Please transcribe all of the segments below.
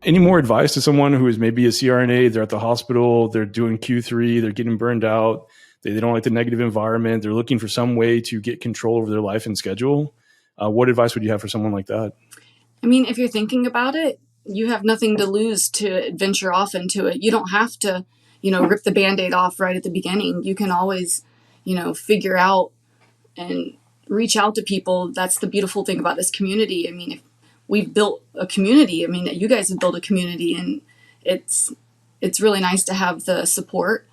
Any more advice to someone who is maybe a CRNA, they're at the hospital, they're doing Q3, they're getting burned out, they don't like the negative environment, they're looking for some way to get control over their life and schedule. What advice would you have for someone like that? I mean, if you're thinking about it, you have nothing to lose to venture off into it. You don't have to, rip the Band-Aid off right at the beginning. You can always, figure out and reach out to people. That's the beautiful thing about this community. I mean, if we've built a community, I mean, you guys have built a community, and it's really nice to have the support.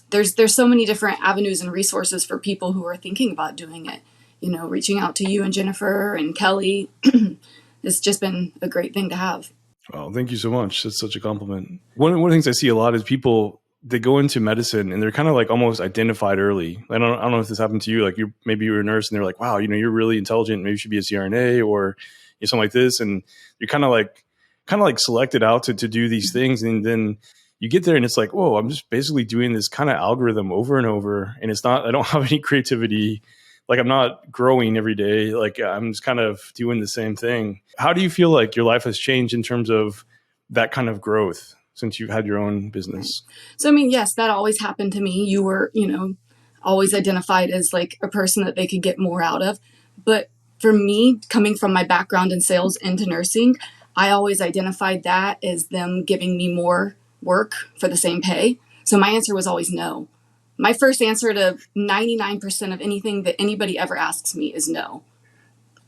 There's so many different avenues and resources for people who are thinking about doing it. Reaching out to you and Jennifer and Kelly. It's just been a great thing to have. Oh, thank you so much. That's such a compliment. One of the things I see a lot is people, they go into medicine and they're kind of like almost identified early. I don't know if this happened to you. Like maybe you're a nurse and they're like, wow, you're really intelligent. Maybe you should be a CRNA or something like this. And you're kind of like selected out to do these things. And then you get there and it's like, whoa, I'm just basically doing this kind of algorithm over and over. And I don't have any creativity. Like I'm not growing every day. Like I'm just kind of doing the same thing. How do you feel like your life has changed in terms of that kind of growth since you've had your own business? So, I mean, yes, that always happened to me. You were, always identified as like a person that they could get more out of. But for me, coming from my background in sales into nursing, I always identified that as them giving me more work for the same pay. So my answer was always no. My first answer to 99% of anything that anybody ever asks me is no.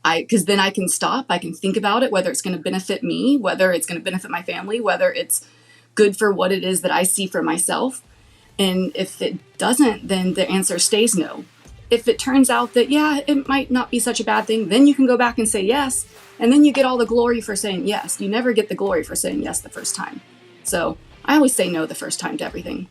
Because then I can stop, I can think about it, whether it's going to benefit me, whether it's going to benefit my family, whether it's good for what it is that I see for myself. And if it doesn't, then the answer stays no. If it turns out that, yeah, it might not be such a bad thing, then you can go back and say yes. And then you get all the glory for saying yes. You never get the glory for saying yes the first time. So I always say no the first time to everything.